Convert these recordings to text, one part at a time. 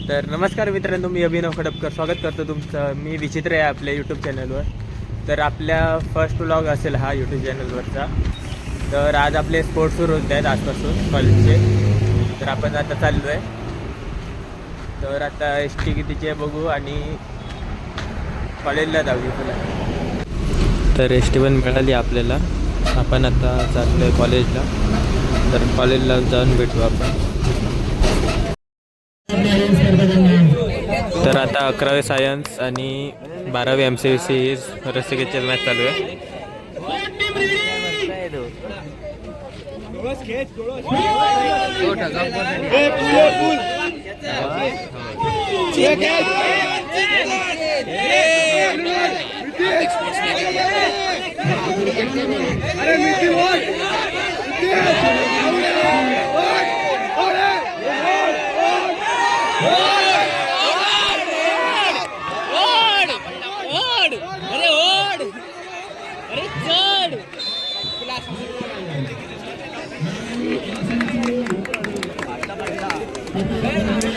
तर नमस्कार मित्रांनो, मी अभिनव खडपकर स्वागत करतो तुमचं. मी विचित्र आहे आपल्या यूट्यूब चॅनलवर. तर आपल्या फर्स्ट व्लॉग असेल हा यूट्यूब चॅनलवरचा. तर आज आपले स्पोर्ट्स सुरू होत आहेत आजपासून कॉलेजचे. तर आपण आता चाललो आहे. तर आता एस टी कितीचे बघू आणि कॉलेजला जाऊया तुला. तर एस टी पण मिळाली आपल्याला. आपण आता चाललो आहे कॉलेजला. तर कॉलेजला जाऊन भेटू आपण. तर आता 11वी सायन्स आणि 12वी MCVC रस्तिकेचे मॅच चालू आहे.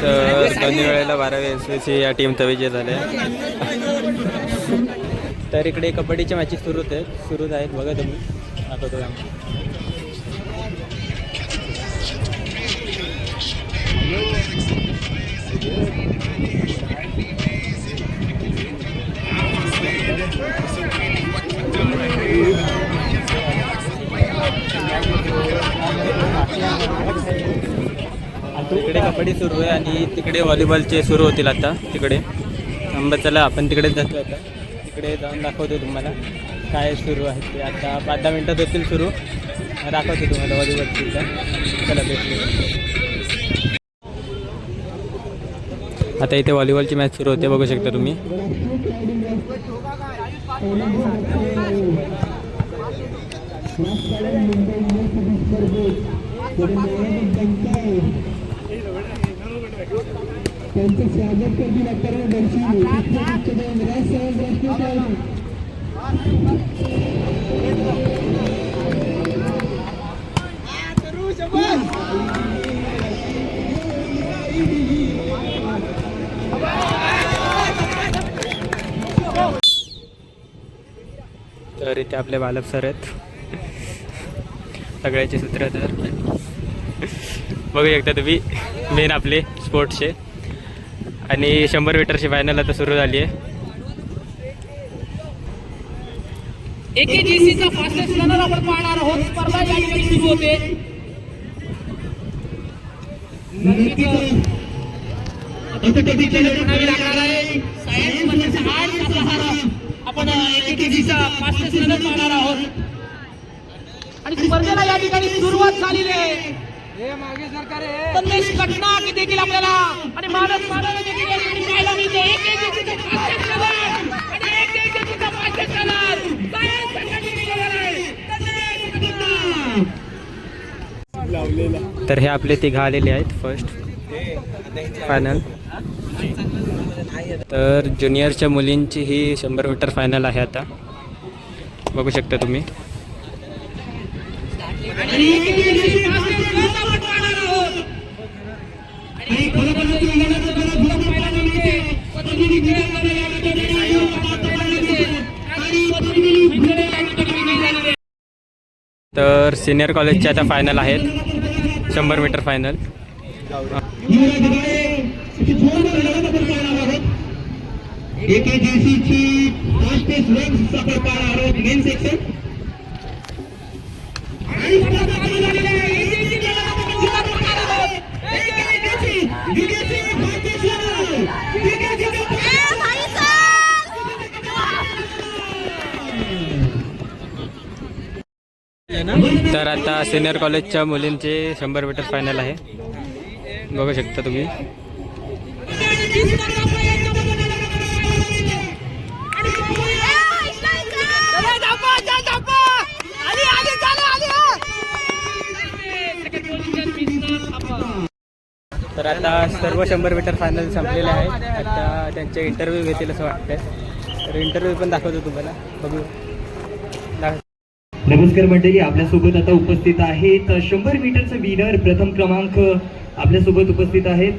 तर दोन्ही वेळेला 12वी MCVC या टीमचा विजय झाले. तर इकडे कबड्डीच्या मॅचेस सुरू आहेत बघा तुम्ही. दाखवतो तिकडे कबड्डी सुरू आहे आणि तिकडे व्हॉलीबॉलचे सुरू होतील आता. तिकडे चला आपण तिकडेच जातो. आता तिकडे जाऊन दाखवतो तुम्हाला काय सुरू आहे ते. आता 5-10 मिनटात होतील सुरू. दाखवतो तुम्हाला व्हॉलीबॉलची. चला भेटू. आता इथे व्हॉलीबॉलची मॅच सुरू होते बघू शकता तुम्ही. त्यांचं स्वागत करतील आपल्याला दर्शन. तर इथे आपले बालक सर आहेत सगळ्याचे सूत्रधार. बघू शकता तुम्ही मेन आपले स्पोर्ट्सचे. आणि 100 मीटरची फायनल आता सुरू झाली आहे. AKGCचा फास्टेस्ट रनर आपण पाहणार आहोत. स्पर्धा या ठिकाणी सुरू होते. सायन्स मध्ये 8 तासाचा आपण AKGCचा फास्टेस्ट रनर पाहणार आहोत. आणि स्पर्धेला या ठिकाणी सुरुवात झालेली आहे. संदेश घटना की देखील आपल्याला आणि मानस मानव देखील या ठिकाणी पाहायला मिळते. AKGCचा फास्टेस्ट रनर आणि AKGCचा फास्टेस्ट रनर सायन्स अकॅडमी. तर हे आपले तिघं आलेले आहेत फर्स्ट फायनल. तर ज्युनियरच्या मुलींची ही 100 मीटर फायनल आहे आता बघू शकता तुम्ही. तर सिनियर कॉलेजचे आता फायनल आहेत 100 मीटर फायनल. AKGCची फास्टेस्ट रन्स आपण पाहणार आहोत मेन सेक्शन. तर आता सिनियर कॉलेजच्या मुलींचे 100 मीटर फायनल आहे बघू शकता तुम्ही. तर आता सर्व 100 मीटर फायनल संपलेले आहेत. आता त्यांचे इंटरव्ह्यू घेतील असं वाटतंय. तर इंटरव्ह्यू पण दाखवतो तुम्हाला बघू. नमस्कार मंडळी, आपल्यासोबत आता उपस्थित आहेत 100 मीटरचे विनर प्रथम क्रमांक आपल्यासोबत उपस्थित आहेत.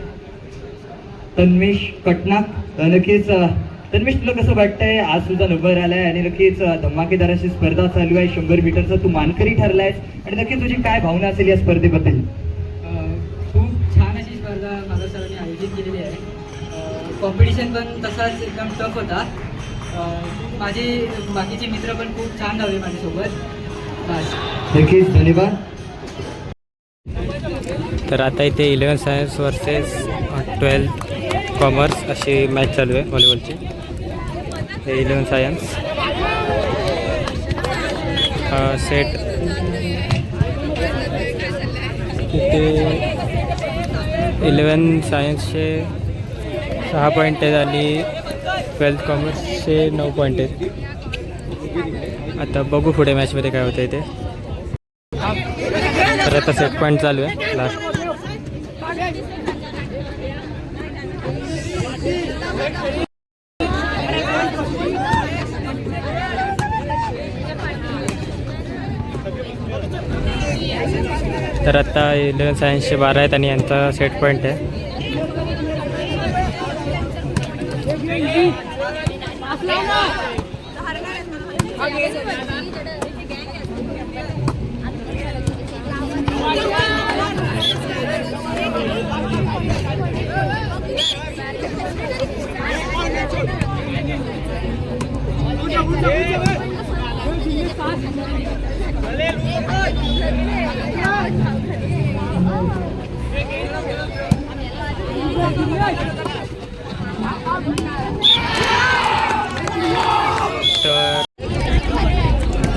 तन्मेश कटनाक. नक्कीच तन्मेश, तुला कसं वाटतंय? आज तुझा नंबर आलाय आणि नक्कीच धमाकेदार अशी स्पर्धा चालू आहे. 100 मीटरचा तू मानकरी ठरलायस आणि नक्कीच तुझी काय भावना असेल या स्पर्धेबद्दल? खूप छान अशी स्पर्धा माझ्या सरांनी आयोजित केलेली आहे. कॉम्पिटिशन पण तसाच एकदम टफ होता. माझे बाकीचे मित्र पण खूप छान धावले माझ्यासोबत. बस. नक्कीच, धन्यवाद. तर आता इथे 11 सायन्स वर्सेस 12 कॉमर्स अशी मॅच चालू आहे व्हॉलीबॉलची. हे 11 सायन्स सेट इथे 11 सायन्सचे 6 पॉईंट आहेत आणि 12 कॉमर्सचे 9 पॉईंट आहेत. आता बघू पुढे मॅचमध्ये काय होतं इथे. तर आता सेट पॉईंट चालू आहे लास्ट. तर आता 11 सायन्सचे 12 आहेत आणि यांचा सेट पॉईंट आहे.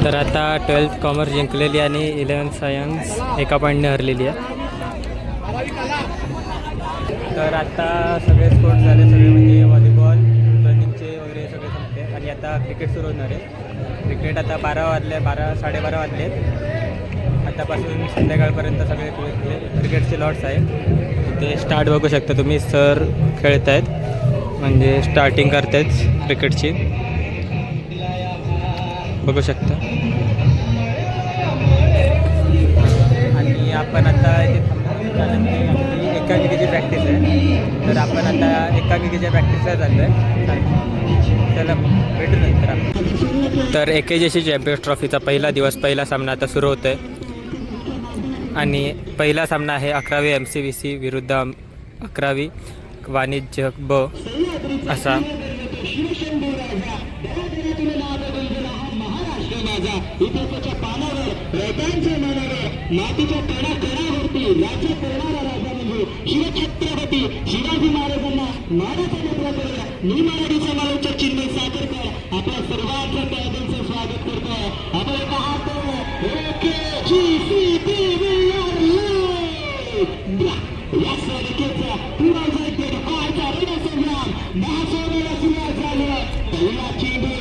तर आता 12th कॉमर्स जिंकलेली आणि 11 सायन्स एका पॉईंटने हरलेली आहे. तर आता सगळे स्पोर्ट्स झाले, सगळे म्हणजे व्हॉलीबॉल, रनिंगचे वगैरे सगळे संपले आणि आता क्रिकेट सुरू होणार आहे. क्रिकेट आता 12 वाजले, 12-12:30 वाजले आहेत. आतापासून संध्याकाळपर्यंत सगळे क्रिकेटचे लॉट्स आहेत. ते स्टार्ट बघू शकता तुम्ही, सर खेळत आहेत म्हणजे स्टार्टिंग करत आहेत क्रिकेटची, बघू शकता. आणि आपण आता इथे आपली एकांकिकेची प्रॅक्टिस आहे. तर आपण आता एकांकिकेच्या प्रॅक्टिसला चाललो आहे. त्याला भेटू नंतर आपण. तर AKJC चॅम्पियन्स ट्रॉफीचा पहिला दिवस, पहिला सामना आता सुरू होतो आहे आणि पहिला सामना आहे 11वी MCVC विरुद्ध 11वी वाणिज्य ब असा. इतिहासाच्या पानावर, रयतांच्या मानावर, मातीच्या कणाकणावरती राज्य करणारा राजा म्हणजे शिवछत्रपती शिवाजी महाराजांना मानाचा नेत्रा करून मी मराठीचा मालवच्या चिन्ह सादरकर आपल्या सर्वांच्या त्यागांचं स्वागत करतोय. आपण पाहतो या स्पर्धेचा पुन्हा हा रणसंग्राम महासोनेला सुरुवात झाली.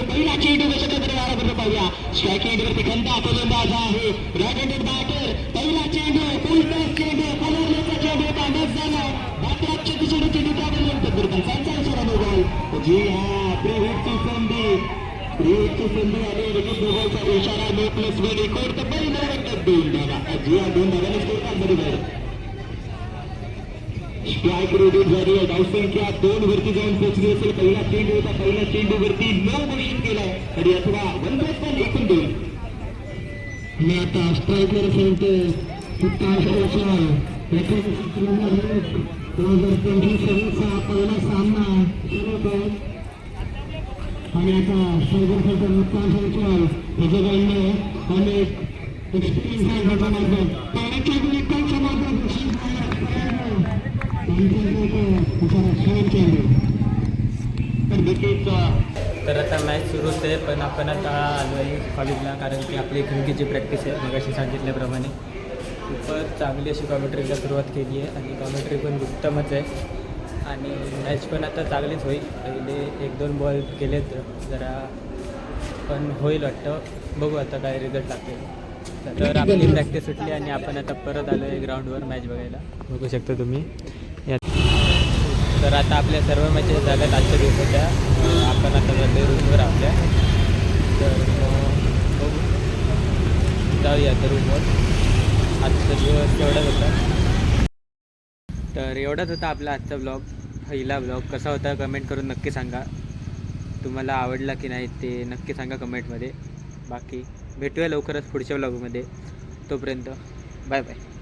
पहिला चेंडू कशाकडे आला पाहूया. स्ट्रायकिंग वरती खंदा फलंदाज आहे. Right handed batter. पहिला चेंडू, फुलटॉस चेंडू, फलंदाजाचा चेंडू तांडच झाला. मात्र चेंडू त्यापर्यंत दुर्गंधांचा इशारा निघाल. जी हा, प्रीहिटची संधी आली. लगेच दोघांचा इशारा. नो प्लस वन रेकॉर्ड तर पहिला वाटतं 2 धावा. जी हा, 2 धाव्याने स्कोर बरोबर. स्ट्राईक रोटेट झाली आहे. धावसंख्या 2 वरती जाऊन पोहोचली असेल. पहिला चेंडू होता, पहिल्या चेंडूवरती 9 घोषित केलाय तरी अथवा 1+1 एकूण 2. मी आता स्ट्राईकवर सांगतो 2023 पहिला सामना सुरू होतो आणि आता सर्वसाधारण मुक्तांशांच्या त्याच्याकडनं अनेक एक्सपिरियन्स आहे घटनांमध्ये. पाण्याच्या गुणिकांच्या माध्यमातून तर आता मॅच सुरू होते, पण आपण आता आलो आहे कॉलेजला कारण की आपली क्रिकेटची प्रॅक्टिस आहे. मगाशी सांगितल्याप्रमाणे खूपच चांगली अशी कॉमेंट्रीला सुरुवात केली आहे आणि कॉमेंट्री पण उत्तमच आहे आणि मॅच पण आता चांगलीच होईल. पहिले 1-2 बॉल केलेत जरा, पण होईल वाटतं. बघू आता काय रिझल्ट लागते. तर आपली प्रॅक्टिस सुटली आणि आपण आता परत आलो आहे ग्राउंडवर मॅच बघायला, बघू शकता तुम्ही. तर आता आपल्या सर्व मॅचेस झाल्यात आजच्या दिवसाच्या. आपण आता चाललो रूमवर आपल्या. तर बघू, जाऊया तर रूमवर. आजचा दिवस एवढाच होता. तर एवढाच होता आपला आजचा ब्लॉग. पहिला ब्लॉग कसा होता कमेंट करून नक्की सांगा. तुम्हाला आवडला की नाही ते नक्की सांगा कमेंटमध्ये. बाकी भेटूया लवकरच पुढच्या ब्लॉगमध्ये. तोपर्यंत बाय बाय.